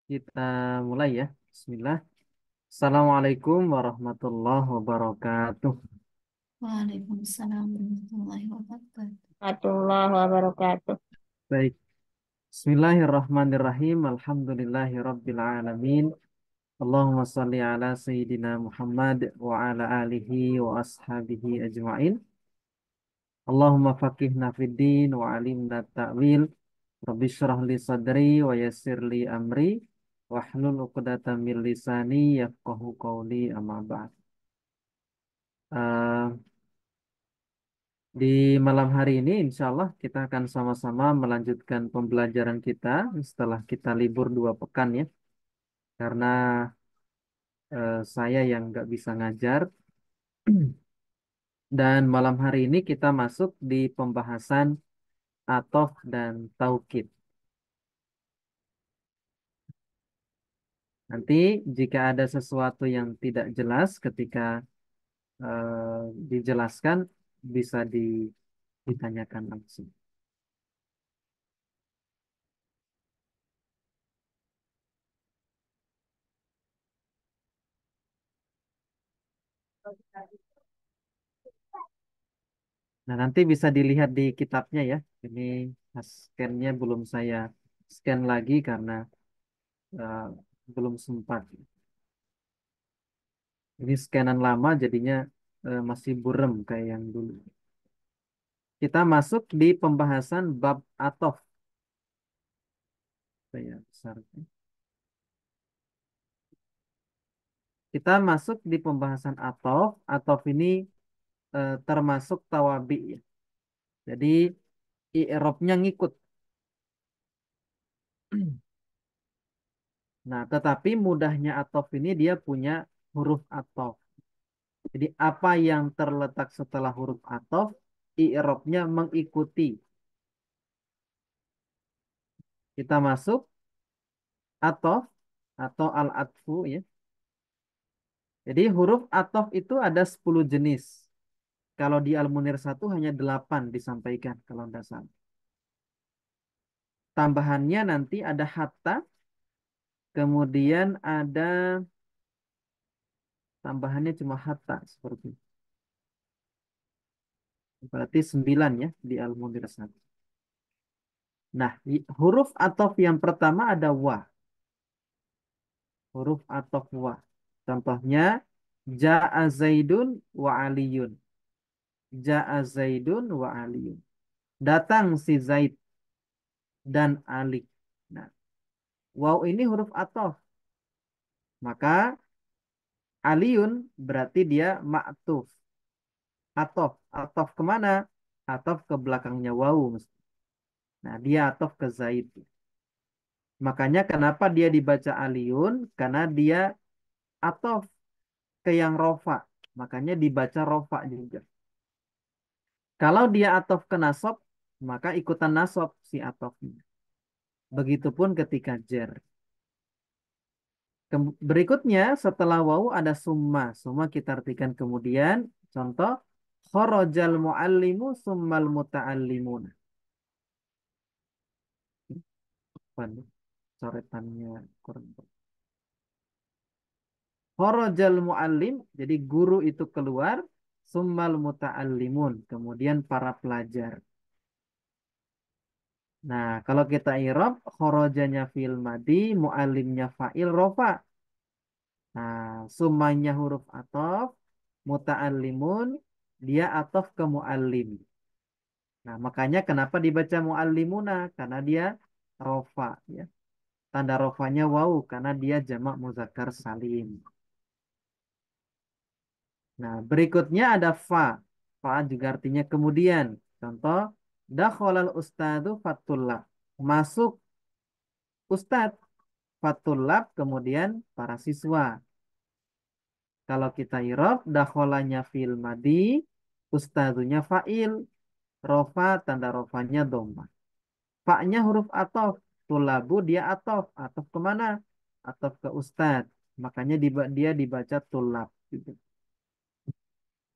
Kita mulai ya. Bismillah. Assalamualaikum warahmatullahi wabarakatuh. Waalaikumsalam warahmatullahi wabarakatuh. Warahmatullahi wabarakatuh. Baik. Bismillahirrahmanirrahim. Alhamdulillahirabbil alamin. Allahumma shalli ala sayyidina Muhammad wa ala alihi wa ashabihi ajmain. Allahumma faqihna fid din wa alimna ta'wil. Rabbi shrah li sadri wa yassir li amri wahlul 'uqdatam min lisani yafqahu qawli amma ba'd. Eh, Di malam hari ini, insya Allah kita akan sama-sama melanjutkan pembelajaran kita setelah kita libur 2 pekan ya. Karena saya yang nggak bisa ngajar. Dan malam hari ini kita masuk di pembahasan atof dan taukid. Nanti jika ada sesuatu yang tidak jelas ketika dijelaskan, bisa ditanyakan langsung. Nah, nanti bisa dilihat di kitabnya ya. Ini scan-nya belum saya scan lagi karena eh, belum sempat. Ini scanan lama jadinya masih burem kayak yang dulu. Kita masuk di pembahasan bab atof. Saya besar. Kita masuk di pembahasan atof. Atof ini termasuk tawabi ya. Jadi i'rabnya ngikut. Nah, tetapi mudahnya atof ini dia punya huruf atof. Jadi apa yang terletak setelah huruf atof, i'rabnya mengikuti. Kita masuk atof atau al-atfu ya. Jadi huruf atof itu ada 10 jenis. Kalau di Al-Munir 1 hanya 8 disampaikan kalau tidak salah. Tambahannya nanti ada hatta, kemudian ada tambahannya cuma hatta seperti itu. Berarti 9 ya di Al-Munir 1. Nah, huruf atof yang pertama ada wa. Huruf atof wa. Contohnya ja'a Zaidun wa Aliyun. Ja'a Zaidun wa Aliyun. Datang si Zaid dan Ali. Nah, waw ini huruf atof. Maka Aliyun berarti dia ma'tuf. Atof. Atof kemana? Atof ke belakangnya waw. Nah, dia atof ke Zaid. Makanya kenapa dia dibaca Aliyun? Karena dia atof ke yang rofa. Makanya dibaca rofa juga. Kalau dia atof ke nasob, maka ikutan nasob si atofnya. Begitupun ketika jer. Berikutnya setelah waw ada summa. Summa kita artikan kemudian. Contoh, kharajal muallimu summal muta'allimun. Waduh, coretannya kurang. Kharajal muallim, jadi guru itu keluar, summal muta'allimun, kemudian para pelajar. Nah, kalau kita irob, khorojanya fil madi, muallimnya fa'il rofa. Nah, summanya huruf atof, muta'allimun, dia atof ke muallim. Nah, makanya kenapa dibaca muallimuna? Karena dia rofa, ya. Tanda rofanya waw, karena dia jamak muzakkar salim. Nah, berikutnya ada fa. Fa juga artinya kemudian. Contoh, dakhalal ustadu fatullah. Masuk ustadz, fatullah, kemudian para siswa. Kalau kita irob, dakholanya fil madi, ustadunya fa'il, rofa, tanda rofanya doma. Fa-nya huruf atof, tulabu dia atof. Atof kemana? Atof ke ustadz. Makanya dia dibaca tulab. Gitu.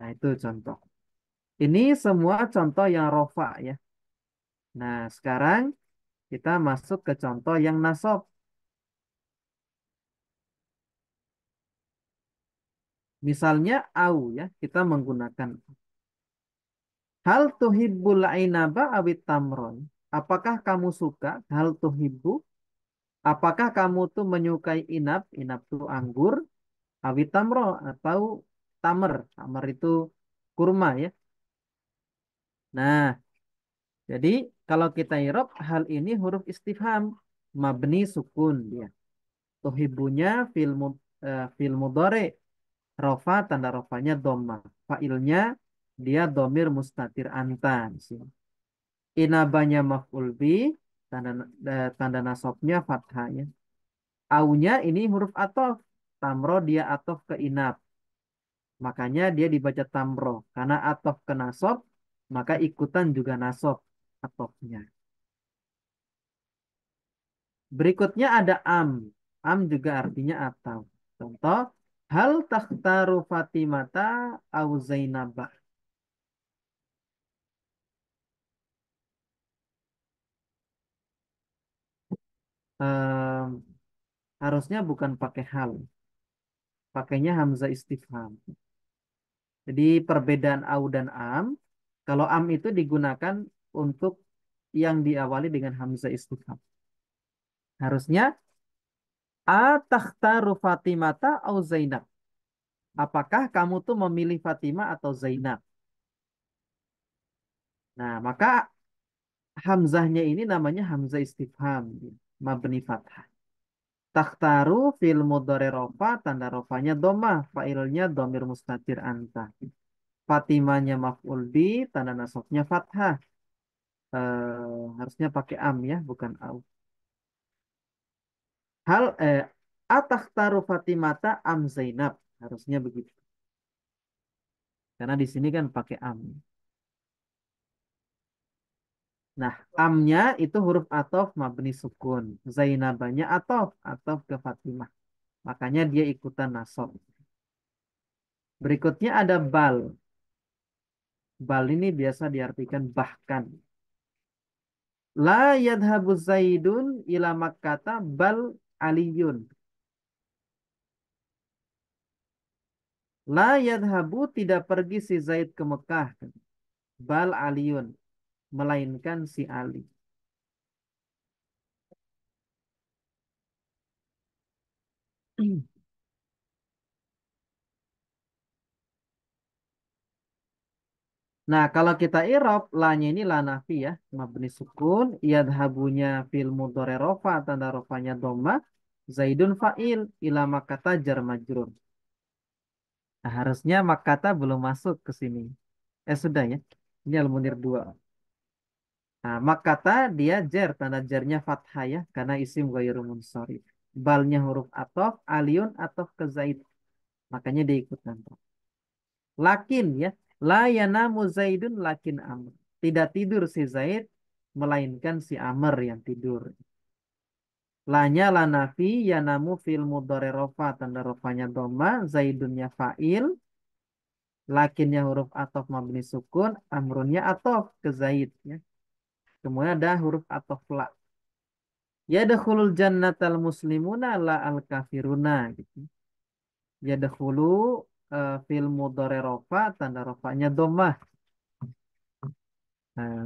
Nah, itu contoh. Ini semua contoh yang rofa ya. Nah, sekarang kita masuk ke contoh yang nasob. Misalnya au ya, kita menggunakan hal tuhibbul ainaba awit tamron. Apakah kamu suka hal tuhibbu? Apakah kamu tuh menyukai inab? Inab tuh anggur, awit tamro atau tamer. Tamer itu kurma ya. Nah, jadi kalau kita irob hal ini huruf istifham mabni sukun dia. Tuhibbunya fil mudhari. Rofa tanda rofanya doma. Failnya dia domir mustatir anta di sini. Inabanya maf'ul bi, tanda tanda nasabnya fathah ya. Aunya ini huruf atof. Tamro dia atof ke inab. Makanya dia dibaca tamro. Karena atof ke nasob, maka ikutan juga nasob atofnya. Berikutnya ada am. Am juga artinya atau. Contoh, hal takhtaru Fatimata au Zainabah. Ehm, harusnya bukan pakai hal. Pakainya hamzah istifham. Jadi perbedaan au dan am. Kalau am itu digunakan untuk yang diawali dengan hamzah istifham. Harusnya a takhtaru Fatimata au Zainab. Apakah kamu tuh memilih Fatimah atau Zainab? Nah, maka hamzahnya ini namanya hamzah istifham. Mabni fathah. Takhtaru fil mudhari rofa, tanda rofanya domah. Failnya domir mustatir anta. Fatimahnya maf'ul bi, tanda nasabnya fathah. Harusnya pakai am ya, bukan au. Hal atakhtaru Fatimata am Zainab. Harusnya begitu. Karena di sini kan pakai am. Nah, amnya itu huruf atof mabni sukun. Zainabanya atof ke Fatimah. Makanya dia ikutan nasab. Berikutnya ada bal. Bal ini biasa diartikan bahkan. La yadhabu Zaidun ila Makkata bal aliyun. La yadhabu tidak pergi si Zaid ke Mekah. Bal aliyun. Melainkan si Ali. Nah, kalau kita irob, lanya ini la nafi ya. Mabni sukun. Yadhabunya fil mudhari rofa. Tanda rofanya doma. Zaidun fa'il. Ila Makkata jar majrur. Nah, harusnya Makkata belum masuk ke sini. Sudah ya. Ini Al-Munir 2. Nah, Makkata dia jar. Tanda jarnya fathah ya. Karena isim ghairu munsharif. Balnya huruf atof. Aliyun atof ke Zaid. Makanya dia ikut nanti. Lakin ya. La yanamu Zaidun lakin Amr. Tidak tidur si Zaid. Melainkan si Amr yang tidur. Lanya lanafi yanamu fil mudhari rofa. Tanda rofanya doma. Zaidunnya fa'il. Lakinnya huruf atof mabni sukun. Amrunnya atof ke Zaid ya. Kemudian ada huruf atof la. Yadkhulul jannatal muslimuna la al kafiruna gitu. Yadkhulu fil mudhari rofa. Tanda rofanya domah.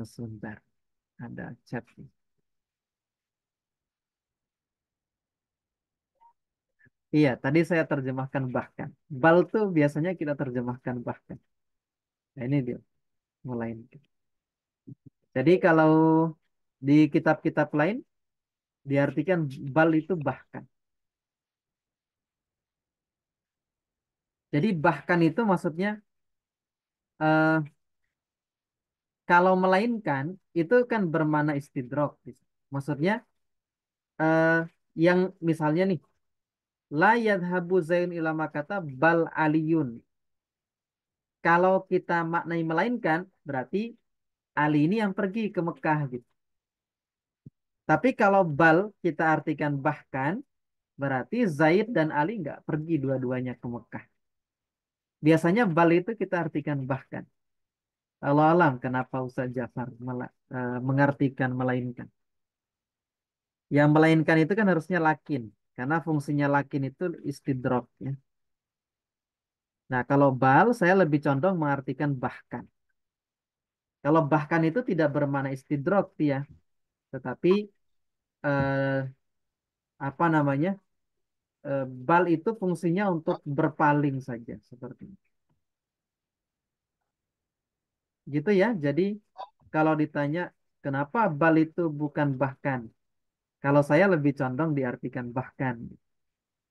Sebentar. Ada chat nih. Iya, tadi saya terjemahkan bahkan. Bal tuh biasanya kita terjemahkan bahkan. Nah, ini dia mulai. Jadi kalau di kitab-kitab lain diartikan bal itu bahkan. Jadi bahkan itu maksudnya eh, kalau melainkan itu kan bermana istidrok. Maksudnya eh, yang misalnya nih la yadhabu zain ila makata bal aliyun. Kalau kita maknai melainkan berarti Ali ini yang pergi ke Mekah gitu. Tapi kalau bal kita artikan bahkan, berarti Zaid dan Ali nggak pergi dua-duanya ke Mekah. Biasanya bal itu kita artikan bahkan. Allah alam kenapa Ustaz Jafar mengartikan melainkan. Yang melainkan itu kan harusnya lakin. Karena fungsinya lakin itu istidrok ya. Nah, kalau bal saya lebih condong mengartikan bahkan. Kalau bahkan itu tidak bermakna istidrok dia, tetapi eh, apa namanya? Bal itu fungsinya untuk berpaling saja seperti itu. Gitu ya. Jadi kalau ditanya kenapa bal itu bukan bahkan, kalau saya lebih condong diartikan bahkan.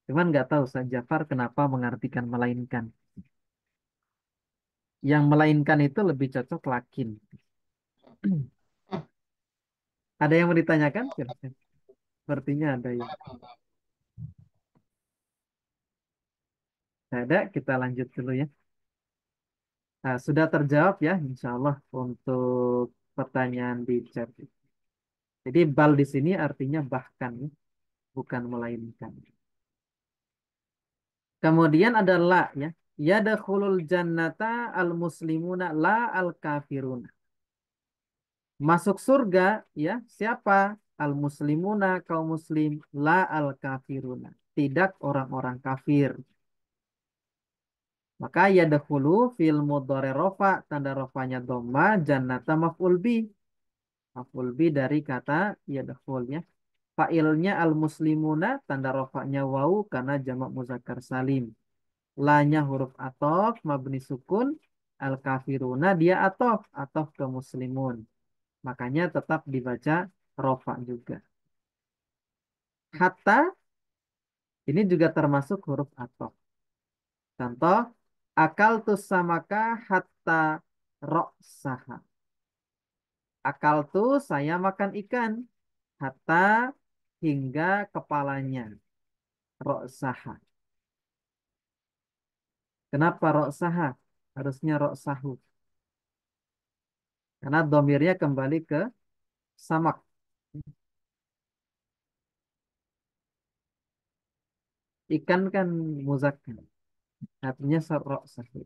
Cuman nggak tahu Ustaz Jafar kenapa mengartikan melainkan. Yang melainkan itu lebih cocok lakin. Ada yang mau ditanyakan? Silahkan. Sepertinya ada yang. Tidak ada, kita lanjut dulu ya. Nah, sudah terjawab ya, insya Allah untuk pertanyaan di chat. Jadi bal di sini artinya bahkan, ya, bukan melainkan. Kemudian ada la ya. Yadkhulul jannata al muslimuna la al kafiruna. Masuk surga ya, siapa? Al muslimuna kaum muslim la al kafiruna. Tidak orang-orang kafir. Maka yadkhulu fil mudhari rofa tanda rofanya dhamma jannata maf'ul bi. Maf'ul bi dari kata yadkhulnya. Fa'ilnya al muslimuna tanda rofanya wau karena jamak muzakkar salim. Lanya huruf atof mabni sukun al kafiruna dia atof ke muslimun. Makanya tetap dibaca rofa juga. Hatta ini juga termasuk huruf atof. Contoh akal samaka hatta roksaha. Akal tuh saya makan ikan hatta hingga kepalanya. Roksaha. Kenapa roksaha? Harusnya roksahu. Karena domirnya kembali ke samak. Ikan kan muzakkar. Artinya roksahu.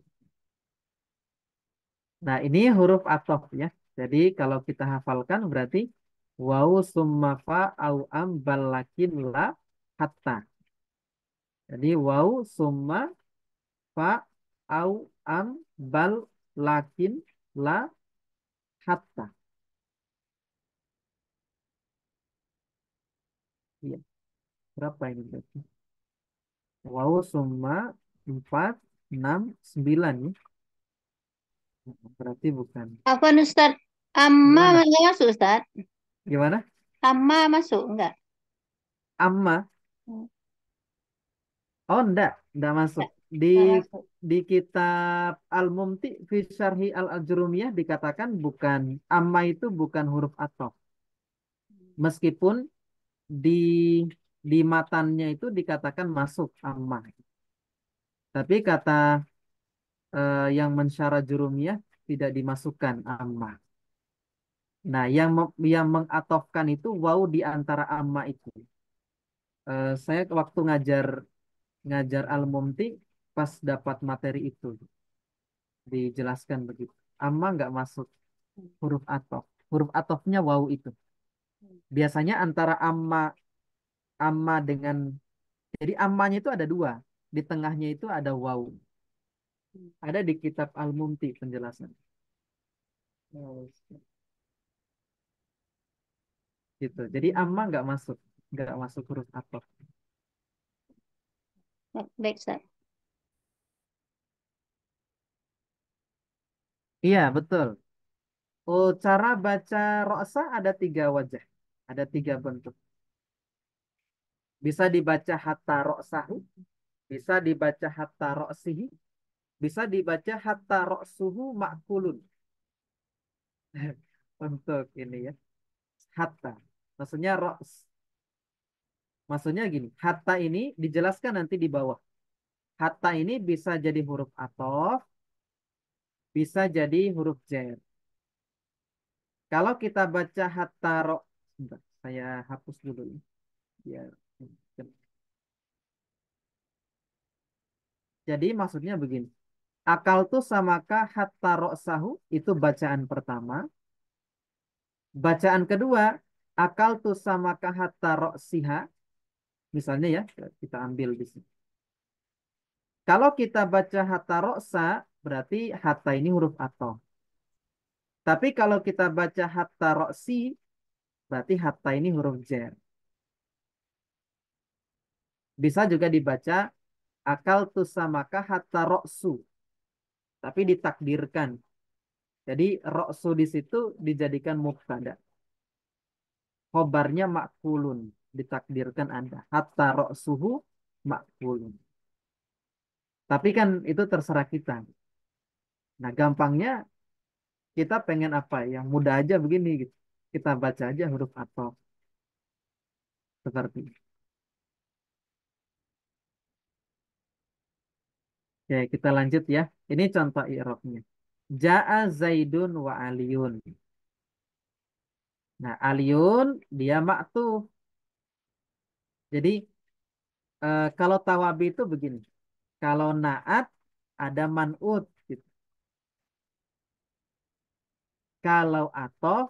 Nah, ini huruf atof ya. Jadi kalau kita hafalkan berarti wau summa fa au am bal lakin la hatta. Jadi wau summa fa au am bal lakin la hatta. Iya, berapa ini berarti? Wau summa 4 6 9 ya. Berarti bukan. Apa Ustaz? Amma Gimana? nggak masuk Ustaz? Gimana? Amma masuk enggak? Amma. Oh, enggak masuk. Enggak, Di enggak masuk. di kitab Al-Mumti fi Syarhi Al-Ajrumiyah dikatakan bukan amma itu bukan huruf athof. Meskipun di matannya itu dikatakan masuk amma. Tapi kata yang mensyarah jurumiyah tidak dimasukkan amma. Nah, yang mengatofkan itu waw di antara amma itu. Saya waktu ngajar ngajar Al-Mumti pas dapat materi itu dijelaskan begitu. Amma nggak masuk huruf atof. Huruf atofnya waw itu. Biasanya antara amma dengan jadi ammanya itu ada dua. Di tengahnya itu ada waw. Ada di kitab Al-Mumti penjelasan. Oh, gitu. Jadi amma nggak masuk huruf atof. Baik Ustaz. Iya betul. Oh, cara baca ro'sa ada tiga wajah, ada tiga bentuk. Bisa dibaca hatta ro'sahu, bisa dibaca hatta ro'sihi, bisa dibaca hatta ro'suhu ma'kulun. Untuk ini ya, hatta. Maksudnya ro's. Maksudnya gini, hatta ini dijelaskan nanti di bawah. Hatta ini bisa jadi huruf athof, bisa jadi huruf jar. Kalau kita baca hatta ro, sebentar, saya hapus dulu ya. Biar- Jadi maksudnya begini. Akal tuh samakah hatta ro'sahu itu bacaan pertama. Bacaan kedua, akal tuh samakah hatta ro'siha. Misalnya ya, kita ambil di sini. Kalau kita baca hatta roksa, berarti hatta ini huruf atau. Tapi kalau kita baca hatta roksi, berarti hatta ini huruf jar. Bisa juga dibaca akal tusamaka hatta roksu, tapi ditakdirkan. Jadi roksu di situ dijadikan mubtada. Khobarnya makulun, ditakdirkan ada. Hatta roksuhu makulun. Tapi kan itu terserah kita. Nah, gampangnya kita pengen apa? Yang mudah aja begini gitu. Kita baca aja huruf atau seperti itu. Oke, kita lanjut ya. Ini contoh i'rabnya. Ja'a Zaidun wa Aliyun. Nah, Aliyun dia maktuf. Jadi kalau tawabi itu begini. Kalau naat ada man'ut gitu. Kalau atof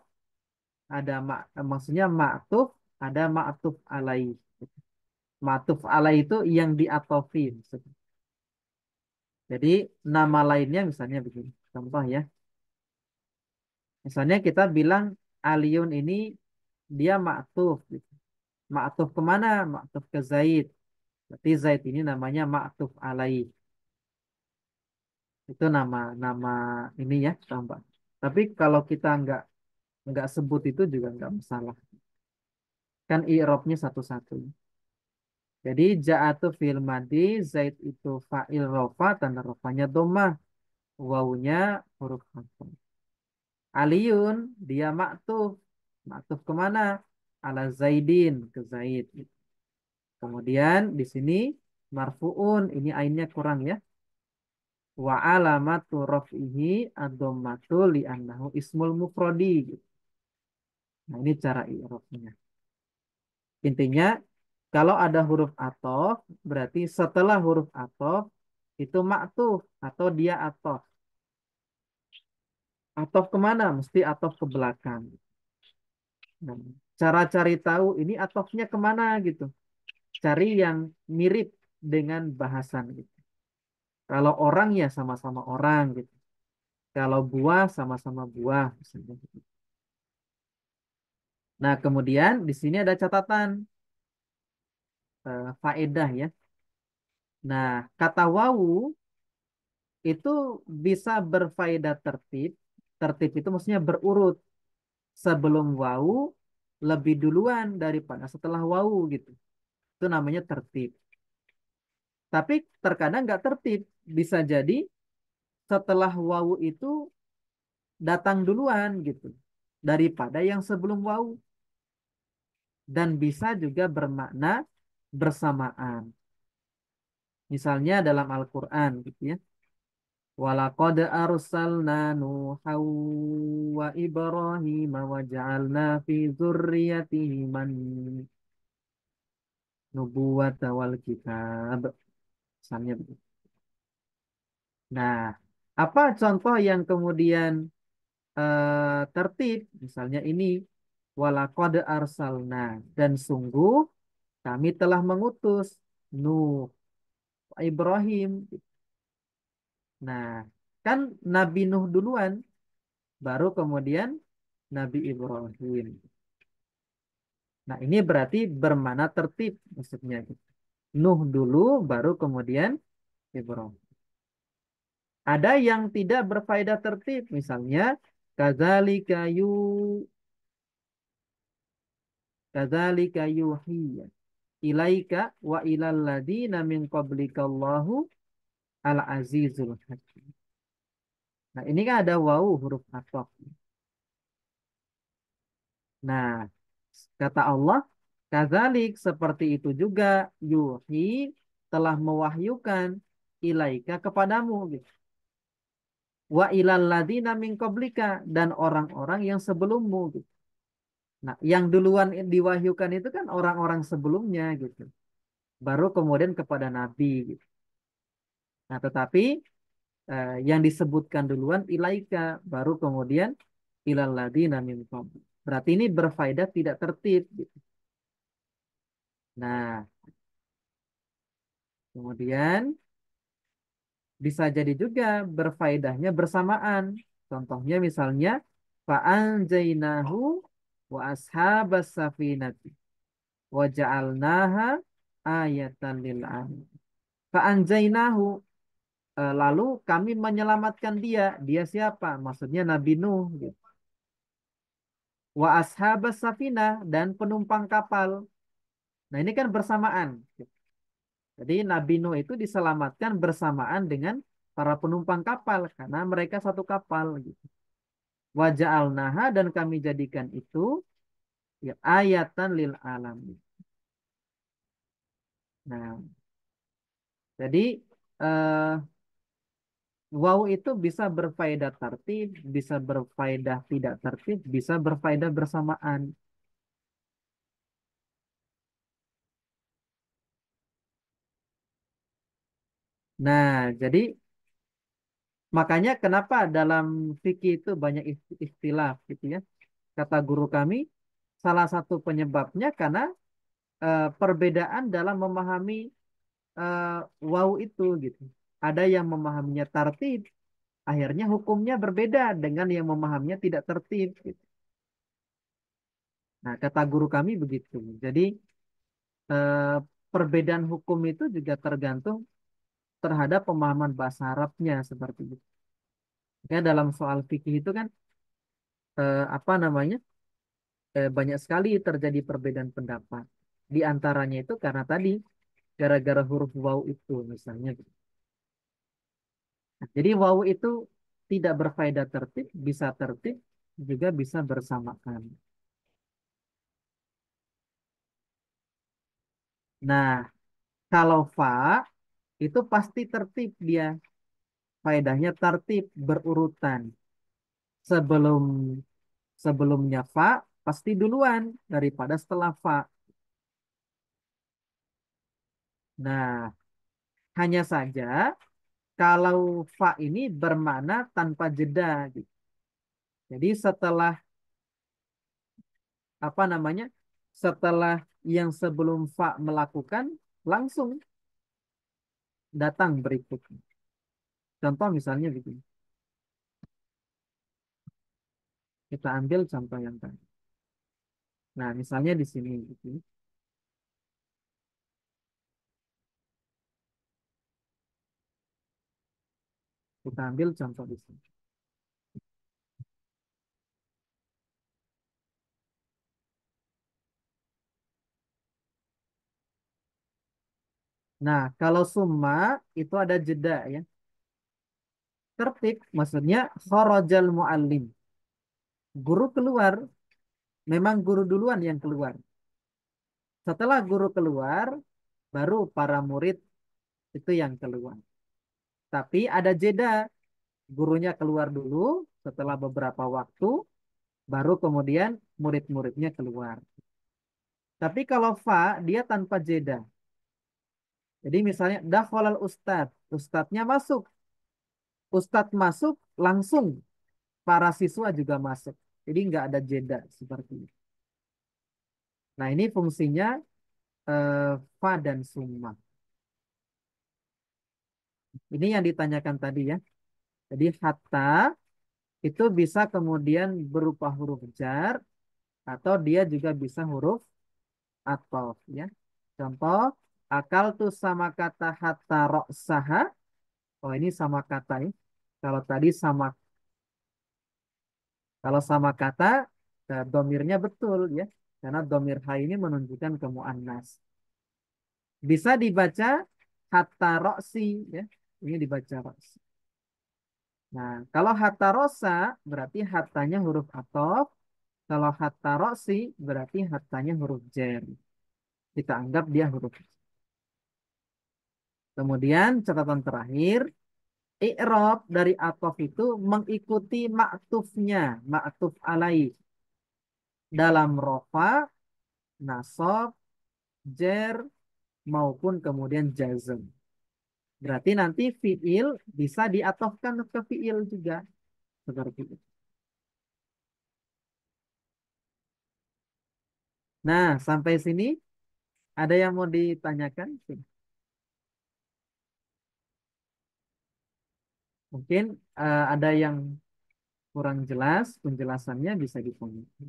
ada maksudnya maktuf ada maktuf alaih. Maktuf alaih itu yang diatofin. Jadi nama lainnya misalnya begini. Contoh ya. Misalnya kita bilang Aliyun ini dia maktuf gitu. Maktuf kemana? Maktuf ke Zaid. Berarti Zaid ini namanya maktuf alaih. Itu nama ini ya tambah. Tapi kalau kita nggak sebut itu juga nggak masalah. Kan i'rabnya satu-satu. Jadi ja'atu fil madi Zaid itu fa'il rofa tanda rofanya dhammah. Wawunya huruf kafah. Aliyun dia maktuf. Maktuf kemana? Ala Zaidin ke Zaid. Kemudian di sini marfuun ini ainnya kurang ya. Wa alamatu raf'ihi ad-dhammatu li'annahu ismul mufradi. Nah, ini cara i'rabnya. Intinya kalau ada huruf athof berarti setelah huruf athof itu maktuf atau dia athof. Athof kemana? Mesti athof ke belakang. Nah, cara cari tahu ini atofnya kemana gitu. Cari yang mirip dengan bahasan gitu. Kalau orang ya sama-sama orang gitu. Kalau buah sama-sama buah misalnya gitu. Nah, kemudian di sini ada catatan faedah ya. Nah, kata wawu itu bisa berfaedah tertib. Tertib itu maksudnya berurut. Sebelum wawu lebih duluan daripada setelah wawu gitu. Itu namanya tertib. Tapi terkadang nggak tertib. Bisa jadi setelah wawu itu datang duluan gitu daripada yang sebelum wawu dan bisa juga bermakna bersamaan. Misalnya dalam Al-Qur'an gitu ya. Walaqad arsalna Nuhan wa Ibrahim wa ja'alna fi dzurriyyatihim nubuwata wal kitab. Misalnya begitu. Nah, apa contoh yang kemudian tertib? Misalnya ini walaqad arsalna dan sungguh kami telah mengutus Nuh, Ibrahim. Nah, kan Nabi Nuh duluan, baru kemudian Nabi Ibrahim. Nah, ini berarti bermana tertib maksudnya gitu. Nuh dulu, baru kemudian Ibrahim. Ada yang tidak berfaedah tertib, misalnya kadzalika yuhi ilaika wa ilal ladina min qablikallahu al-azizul hakim. Nah, ini kan ada wawu huruf ataf. Nah, kata Allah, kadzalik seperti itu juga yuhi telah mewahyukan ilaika kepadamu gitu. Wa ilal ladina min qablika dan orang-orang yang sebelummu gitu. Nah, yang duluan diwahyukan itu kan orang-orang sebelumnya gitu. Baru kemudian kepada nabi gitu. Nah, tetapi yang disebutkan duluan ilaika baru kemudian ilal ladina min qabl. Berarti ini berfaedah tidak tertib gitu. Nah, kemudian bisa jadi juga berfaedahnya bersamaan. Contohnya misalnya fa'anjainahu wa ashabas safinati wa ja'alnaha ayatan lil alamin. Fa'anjainahu, lalu kami menyelamatkan dia. Dia siapa? Maksudnya Nabi Nuh gitu. Wa ashabas safinah, dan penumpang kapal. Nah, ini kan bersamaan. Jadi Nabi Nuh itu diselamatkan bersamaan dengan para penumpang kapal karena mereka satu kapal gitu. Wa ja'alnaha, dan kami jadikan itu ya ayatan lil alamin. Nah, jadi eh, waw itu bisa berfaedah tertib, bisa berfaedah tidak tertib, bisa berfaedah bersamaan. Nah, jadi makanya kenapa dalam fikih itu banyak istilah gitu ya. Kata guru kami, salah satu penyebabnya karena perbedaan dalam memahami eh, waw itu gitu. Ada yang memahaminya tertib, akhirnya hukumnya berbeda dengan yang memahaminya tidak tertib gitu. Nah, kata guru kami begitu. Jadi eh, perbedaan hukum itu juga tergantung terhadap pemahaman bahasa Arabnya seperti itu. Ya, dalam soal fikih itu kan apa namanya, banyak sekali terjadi perbedaan pendapat. Di antaranya itu karena tadi gara-gara huruf waw itu misalnya. Nah, jadi waw itu tidak berfaedah tertib, juga bisa bersamaan. Nah, kalau fa itu pasti tertib dia. Faedahnya tertib berurutan. Sebelum sebelumnya fa pasti duluan daripada setelah fa. Nah, hanya saja kalau fa ini bermakna tanpa jeda gitu. Jadi setelah apa namanya? Setelah yang sebelum fa melakukan langsung datang berikutnya. Contoh misalnya begini. Kita ambil contoh yang tadi. Nah, misalnya di sini gitu. Kita ambil contoh di sini. Nah, kalau summa itu ada jeda ya. Tertib maksudnya kharajal muallim. Guru keluar, memang guru duluan yang keluar. Setelah guru keluar, baru para murid itu yang keluar. Tapi ada jeda, gurunya keluar dulu, setelah beberapa waktu, baru kemudian murid-muridnya keluar. Tapi kalau fa, dia tanpa jeda. Jadi misalnya, dakhalal ustadz, ustadznya masuk. Ustadz masuk, langsung para siswa juga masuk. Jadi nggak ada jeda seperti itu. Nah ini fungsinya fa dan summa. Ini yang ditanyakan tadi ya. Jadi hatta itu bisa kemudian berupa huruf jar atau dia juga bisa huruf ataf ya. Contoh, akal tuh sama kata hatta roksaha. Oh ini sama kata ya. Kalau tadi sama, kalau sama kata domirnya betul ya. Karena domir ha ini menunjukkan ke muannas. Bisa dibaca hatta roksi ya. Ini dibaca roksi. Nah, kalau hatta rosa berarti hatanya huruf ataf. Kalau hatta roksi berarti hatanya huruf jar. Kita anggap dia huruf. Kemudian catatan terakhir, i'rab dari atof itu mengikuti maktufnya, maktuf alaih. Dalam rofa, nasab, jer, maupun kemudian jazm. Berarti nanti fiil bisa diatofkan ke fiil juga. Seperti itu. Nah, sampai sini ada yang mau ditanyakan? Mungkin ada yang kurang jelas penjelasannya bisa dikomenti.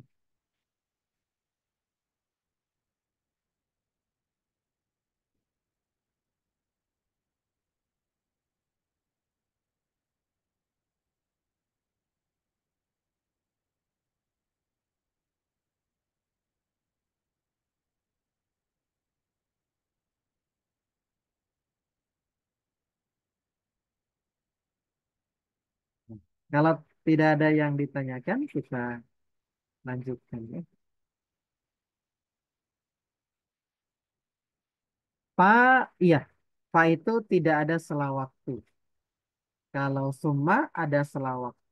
Kalau tidak ada yang ditanyakan, kita lanjutkan ya. Iya, fa itu tidak ada selah waktu. Kalau summa ada selah waktu.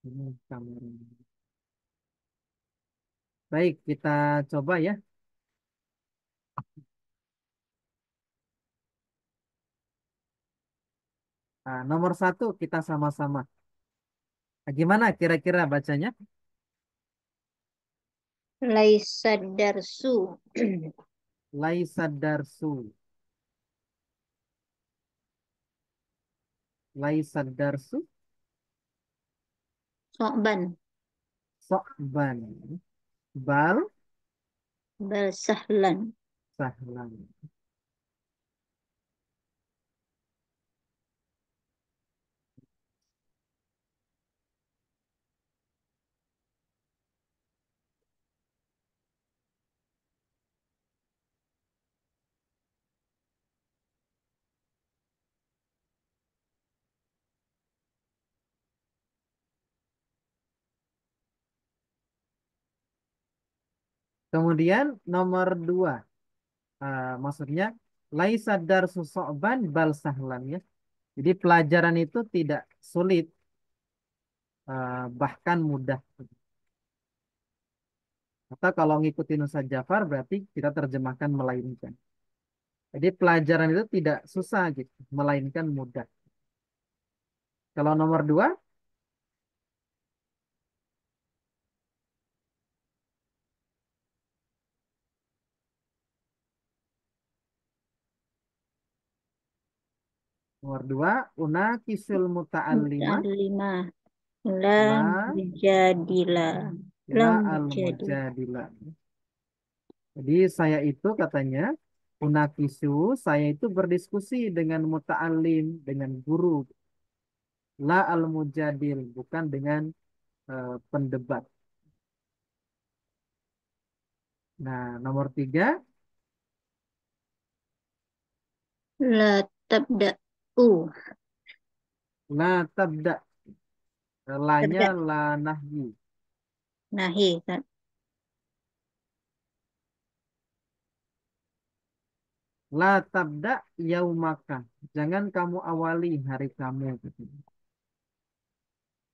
Ini kameranya. Baik, kita coba ya. Nomor satu kita sama-sama. Gimana kira-kira bacanya? Laisa darsu. Laisa darsu. Laisa darsu. So'ban. Sokban. Bal Bal sahlan. sahlan. Kemudian nomor dua. Maksudnya laisa darsu sokban bal sahlan ya. Jadi pelajaran itu tidak sulit, bahkan mudah. Atau kalau ngikutin Ustaz Jafar berarti kita terjemahkan melainkan. Jadi pelajaran itu tidak susah gitu, melainkan mudah. Kalau nomor dua, una kisul muta'allima Muta'allimah. Lam la jadilah. la Lam al jadi. mujadilah. Jadi saya itu katanya una kisu, saya itu berdiskusi dengan muta'allim, dengan guru, la al mujadil, bukan dengan pendebat. Nah, nomor tiga, La tabda'u. la tabda, lanya Tabda. la nahyi. Nahi. La tabda yaumaka. Jangan kamu awali hari kamu.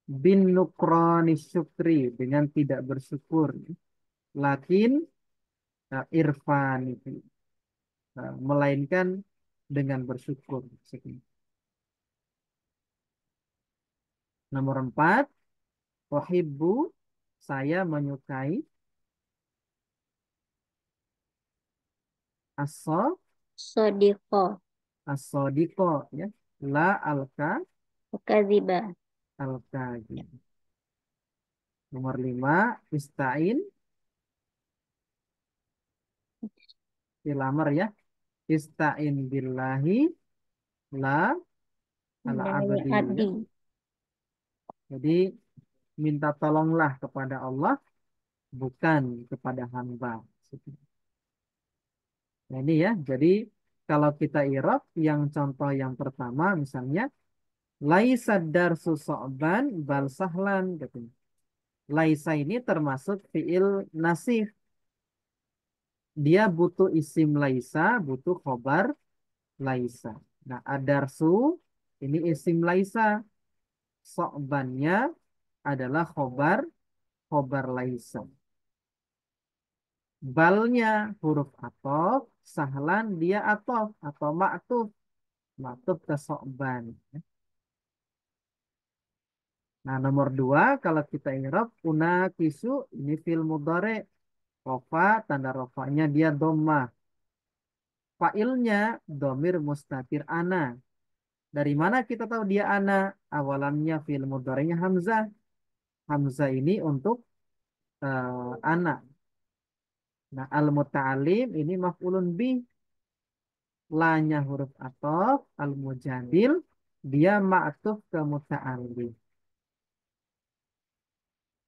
Bin nukroni syukri. Dengan tidak bersyukur. Lakin irfan itu. Melainkan dengan bersyukur. Nomor empat. Uhibbu. Saya menyukai. Aso. Sodiko. Asodiko. Ya. La alka. Kadziba. Alka. Gitu. Nomor lima. Istain. Dilamar ya. Istain billahi la ala Dari abadi ya. abdi. Jadi minta tolonglah kepada Allah bukan kepada hamba. Nah, ini ya. Jadi kalau kita irob yang contoh yang pertama misalnya laisa darsu so'ban bal sahlan gitu. Laisa ini termasuk fiil nasih. Dia butuh isim laisa, butuh khobar laisa. Nah, adarsu ini isim laisa. So'bannya adalah khobar laisa. Balnya huruf atof, sahlan dia atof atau maktuf. Maktuf ke so'ban. Nah, nomor dua, kalau kita ingat, una kisu, ini fil mudhari. Rofa, tanda rofanya dia dhammah. Fa'ilnya domir mustatir ana. Dari mana kita tahu dia ana? Awalannya fi'il mudhari'nya hamzah. Hamzah ini untuk ana. Nah, al-muta'alim ini maf'ulun bih. Lanya huruf athof, al-mujadil, dia ma'tuf ke muta'alim.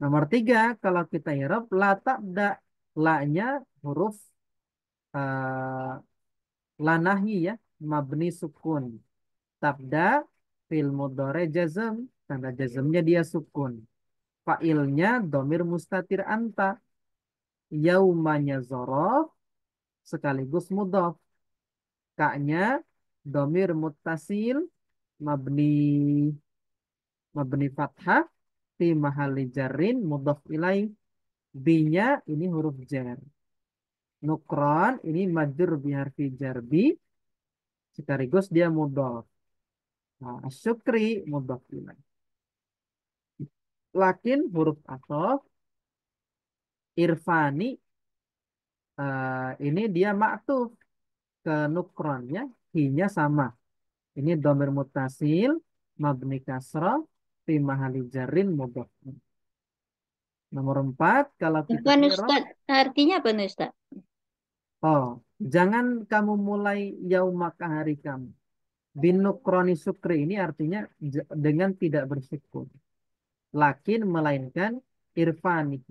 Nomor tiga, kalau kita i'rab, la tabda. La-nya huruf eh, la nahi ya, mabni sukun. Tabda, fil mudhari jazm, tanda jazmnya dia sukun. Fa'ilnya domir mustatir anta. Yaumanya zorof, sekaligus mudhof. Kaknya domir muttasil, mabni mabni fathah fi mahalli jarrin mudhaf ilaih. B-nya ini huruf jar. Nukron ini majrur bi harfi jarbi, sekaligus dia mudhaf. Nah, syukri mudhaf ilaih. Lakin huruf athof irfani ini dia maktuf ke nukronnya, hi-nya sama. Ini domir mutasil mabni kasrah fi mahalli jarrin mudhaf. Nomor 4 kalau kita Afwan i'rab. Ustaz, artinya apa nih Ustaz? Oh, jangan kamu mulai yaumaka hari kamu. Binukroni sukri ini artinya dengan tidak bersyukur. Lakin melainkan irfani.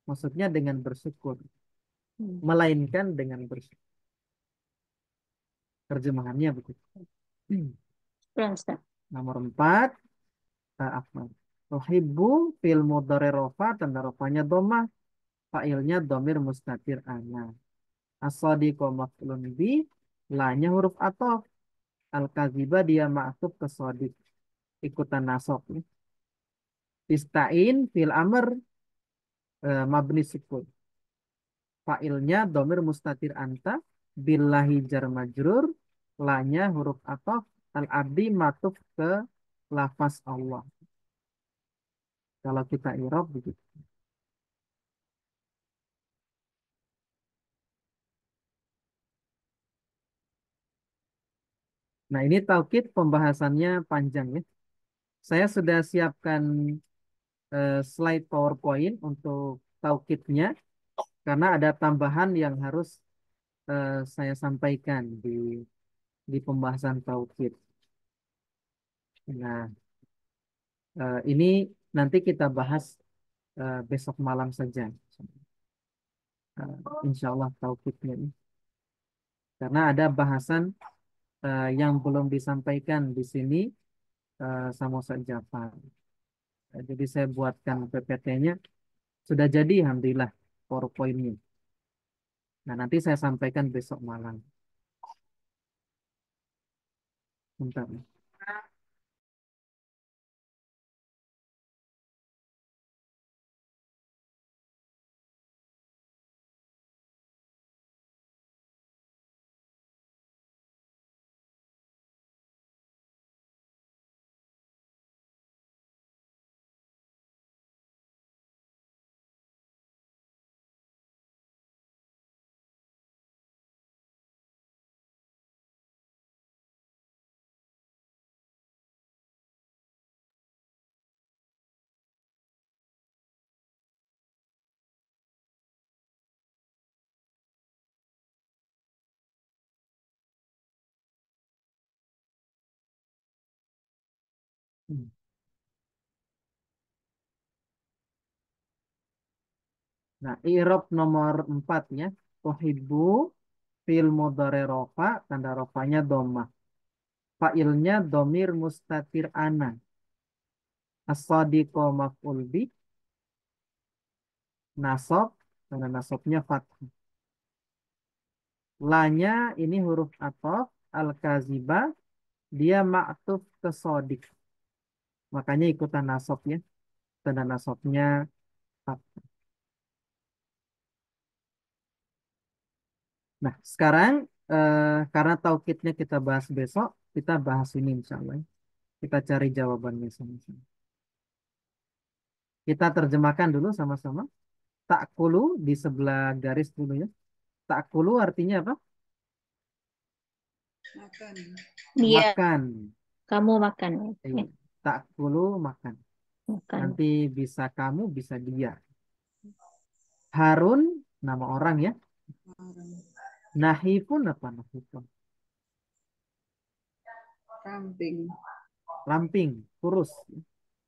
Maksudnya dengan bersyukur. Melainkan dengan bersyukur. Terjemahannya begitu. Kurang Ustaz. Nomor 4. Apa? Tuhibbu fil mudhari rofa, tanda rofanya domah. Fa'ilnya domir mustatir ana. As-sadiqo maf'ulun bi. Lanya huruf atof. Al-kaziba dia ma'tuf ke sodik. Ikutan nasab. Ya. Istain fil amr mabni sukun. Fa'ilnya domir mustatir anta. Billahi jar majrur. Lanya huruf atof. Al-abdi matuf ke lafaz Allah. Kalau kita i'rab begitu. Nah, ini taukid pembahasannya panjang ya. Saya sudah siapkan slide PowerPoint untuk taukidnya karena ada tambahan yang harus saya sampaikan di pembahasan taukid. Nah, ini nanti kita bahas besok malam saja. Insya Allah taukidnya ini. Karena ada bahasan yang belum disampaikan di sini sama Ustaz Jafar. Jadi saya buatkan PPT-nya. Sudah jadi, alhamdulillah, PowerPoint-nya. Nah, nanti saya sampaikan besok malam. Bentar. Nah, i'rab nomor 4 ya. Tuhibbu fil mudhari rofa, tanda rofanya dhammah. Fa'ilnya domir mustatir ana. As-sadiqo maf'ul bi. Nasab, tanda nasabnya fathah. Lanya ini huruf athof. Al-kaziba, dia ma'tuf ke sodik. Makanya ikutan nasab ya. Tanda nasabnya fathah. Nah, sekarang karena taukidnya kita bahas besok, kita bahas ini insya Allah. Kita cari jawabannya sama-sama. Kita terjemahkan dulu sama-sama. Takulu di sebelah garis dulu ya. Takulu artinya apa? Makan. Iya, Makan. kamu makan. Iya. Ta'kulu makan. Makan. Nanti bisa kamu, bisa dia. Harun, nama orang ya. Orang. Nahifun apa nahifun? Ramping. Ramping, kurus.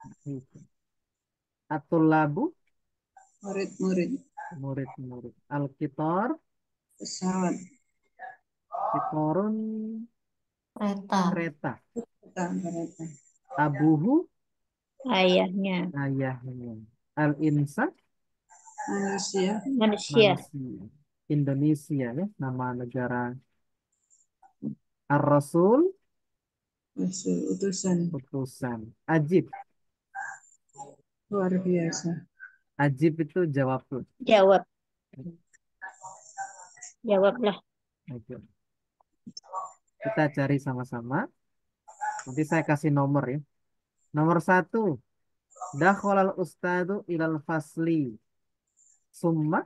Nahifun. Atul labu, Murid-murid. murid-murid. Al-kitor, Pesawat. kitorun, Kereta. kereta. Kereta. Abuhu, Ayahnya. ayahnya. Al-insan, Manusia. Manusia. manusia. Indonesia ya, nama negara. Ar-Rasul, Rasul. Utusan. utusan. Ajib, Luar biasa. ajib itu jawab tuh. Jawab. Jawablah. Ajib. Kita cari sama-sama. Nanti saya kasih nomor ya. Nomor 1. Dakhalal ustadu ilal fasli. Summa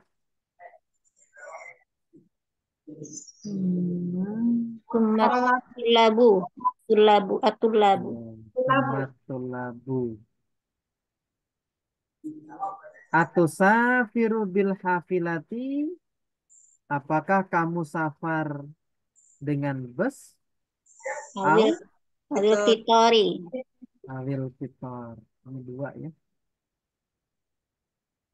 Hmm. Kumat tulabu. Tulabu. Atulabu. summa tulabu. Atusafiru bil hafilati. Apakah kamu safar dengan bus? Awil. Au Awil kitori. awil kitor. Ini 2 ya.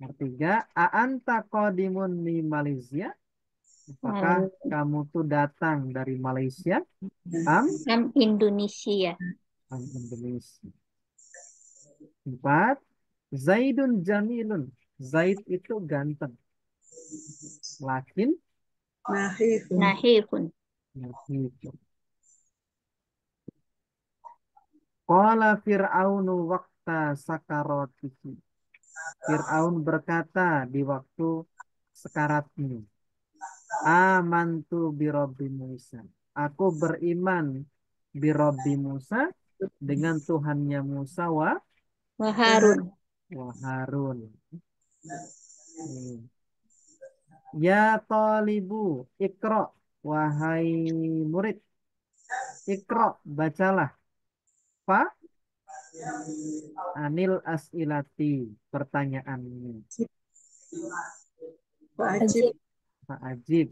Nomor 3. A'anta qadimun mi Malaysia. Apakah kamu tuh datang dari Malaysia? Am Indonesia. Indonesia. 4. Zaidun jamilun. Zaid itu ganteng. Lakin Nahifun. Nahifun. itu. Qala Fir'aunu waqta sakaratihi. Fir'aun berkata di waktu sekaratnya. Amantu birabbi Musa. Aku beriman birabbi Musa dengan Tuhannya Musa Wa Harun. wa Harun. Hmm. Ya talibu ikro. Wahai murid, ikro, bacalah. Fa anil as'ilati, pertanyaannya. Wajib. Fa'ajib.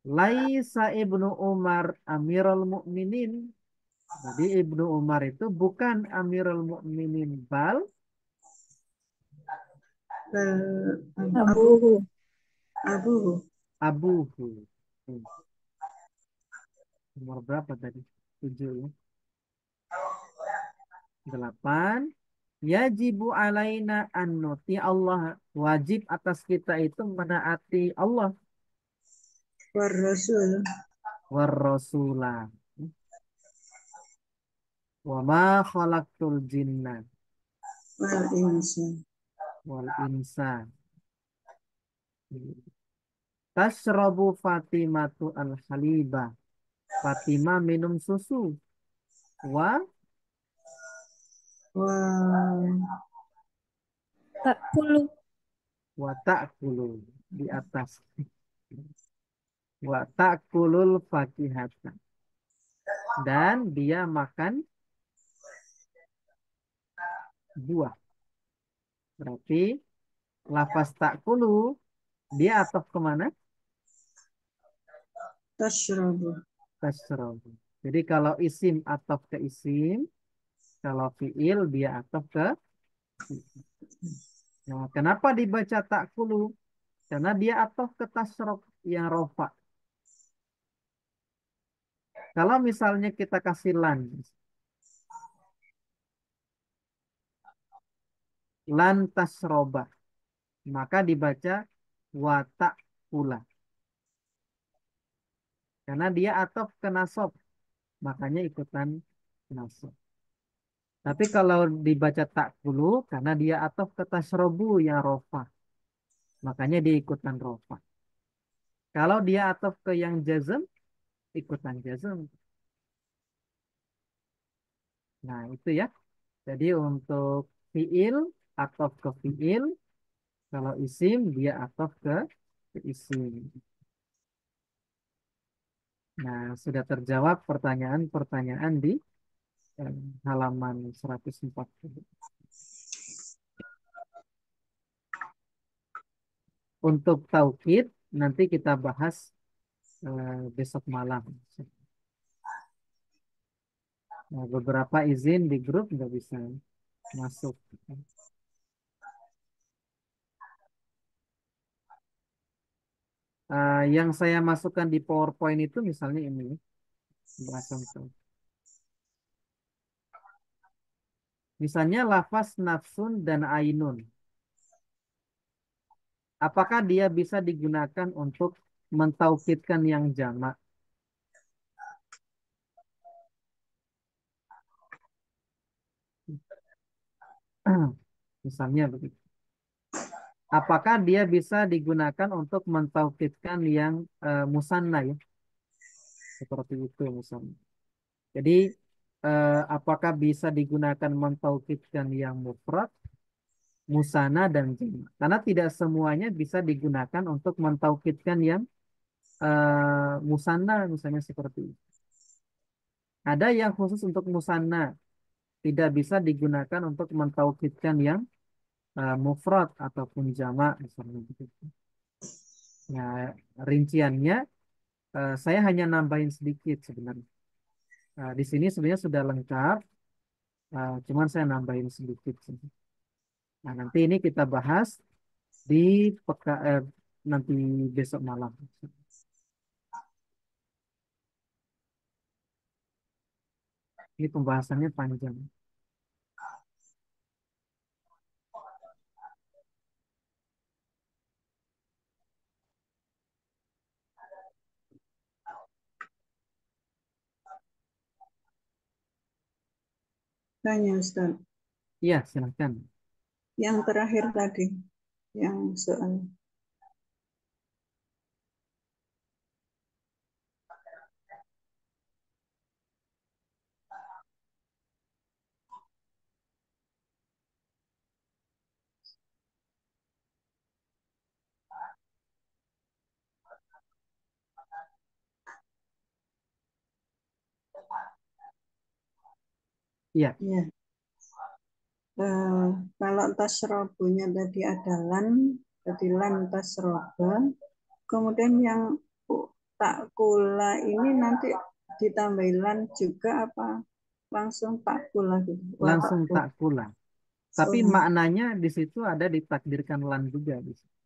Laisa Ibnu Umar Amirul Mukminin. Jadi Ibnu Umar itu bukan Amirul Mukminin, bal Abu. Abu. abuhu. Hmm. Nomor berapa tadi? 7 ya. 8. Yajibu alaina an nuti Allah. Wajib atas kita itu menaati Allah War Rasul. war rasulah. Wa ma khalaqtul jinna Wal insan. wal insa. Tasrabu Fatimatu al-Halibah. Fatimah minum susu. Wa Wa Takulu. wa ta'kulu di atas. Wa ta'kulul fakihata. Dan dia makan buah. Berarti lafaz ta'kulu dia ataf kemana? tashrabu. Tasrabu. Jadi kalau isim ataf ke isim, kalau fiil dia ataf ke fiil. Nah, kenapa dibaca ta'kulu? Karena dia ataf ke tasrob yang rofa. Kalau misalnya kita kasih lan tasroba, maka dibaca watak pula. Karena dia ataf ke nasob, makanya ikutan nasob. Tapi kalau dibaca tak pulu, karena dia ataf ke tasrobu yang rofa, makanya dia ikutan rofa. Kalau dia ataf ke yang jazm, ikutan jazm. Nah itu ya. Jadi untuk fiil ataf ke fiil, kalau isim dia ataf ke isim. Nah, sudah terjawab pertanyaan-pertanyaan di eh, halaman 140. Untuk taukid nanti kita bahas besok malam. Nah, beberapa izin di grup nggak bisa masuk. Yang saya masukkan di PowerPoint itu misalnya ini, bahasan taukid. Misalnya lafaz nafsun dan ainun. Apakah dia bisa digunakan untuk mentaukidkan yang jamak? Misalnya begitu. Apakah dia bisa digunakan untuk mentaukidkan yang musanna ya? Seperti itu misalnya. Jadi apakah bisa digunakan mentaukidkan yang mufrad, musanna dan jamak? Karena tidak semuanya bisa digunakan untuk mentaukidkan yang musanna misalnya seperti itu. Ada yang khusus untuk musanna, tidak bisa digunakan untuk mentaukidkan yang mufrad ataupun jamak misalnya begitu. Nah, rinciannya saya hanya nambahin sedikit sebenarnya. Di sini sebenarnya sudah lengkap, cuman saya nambahin sedikit saja. Nah, nanti ini kita bahas di nanti besok malam. Ini pembahasannya panjang. Tanya Ustaz. Iya, silahkan. Yang terakhir tadi, yang soal Iya, ya. Kalau tasrobunya tadi ada lan, tadi lan tasroba. Kemudian yang takula ini nanti ditambahin lan juga apa langsung takula gitu? Wah langsung takula. tak pulang. Tapi maknanya di situ ada ditakdirkan lan juga di situ.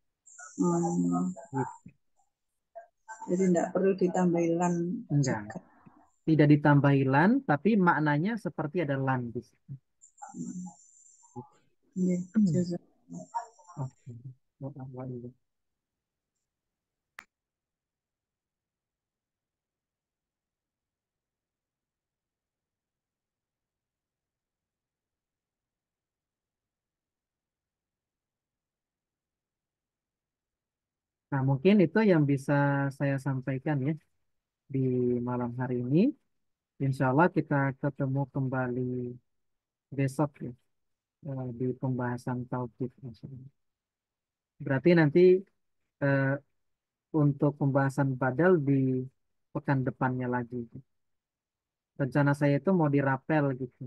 Gitu. Jadi tidak perlu ditambahin lan Enggak, juga. tidak ditambahi lan, tapi maknanya seperti ada lan di situ. Ya, Hmm. jazakallah. Oke. Wah, iya. Nah, mungkin itu yang bisa saya sampaikan ya di malam hari ini. Insya Allah kita ketemu kembali besok ya di pembahasan tauhid. Berarti nanti eh, untuk pembahasan badal di pekan depannya lagi. Rencana saya itu mau dirapel gitu.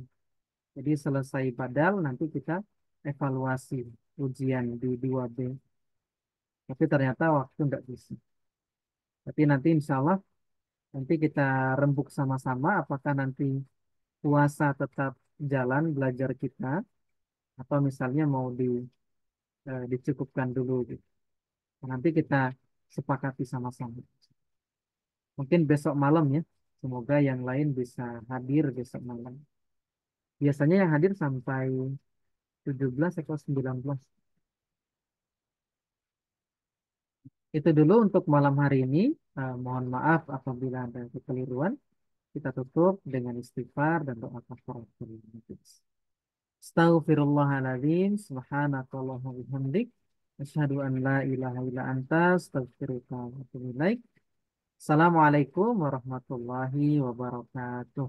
Jadi selesai badal nanti kita evaluasi ujian di 2B. Tapi ternyata waktu nggak bisa. Tapi nanti insya Allah nanti kita rembuk sama-sama apakah nanti puasa tetap jalan belajar kita atau misalnya mau dicukupkan dulu gitu. Nanti kita sepakati sama-sama. Mungkin besok malam ya. Semoga yang lain bisa hadir besok malam. Biasanya yang hadir sampai 17 atau 19. Itu dulu untuk malam hari ini. Mohon maaf apabila ada kekeliruan. Kita tutup dengan istighfar dan doa kafaratul majlis. Astaghfirullahaladzim. Subhanakallahumma bihamdik. Asyhadu an la ilaha illa anta astaghfiruka wa atubu ilaik. Assalamualaikum warahmatullahi wabarakatuh.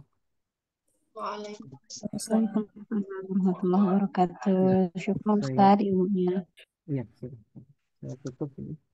Waalaikumsalam warahmatullahi wabarakatuh. Ya, Syukran saya, Ustaz ilmunya. ya, saya tutup ini.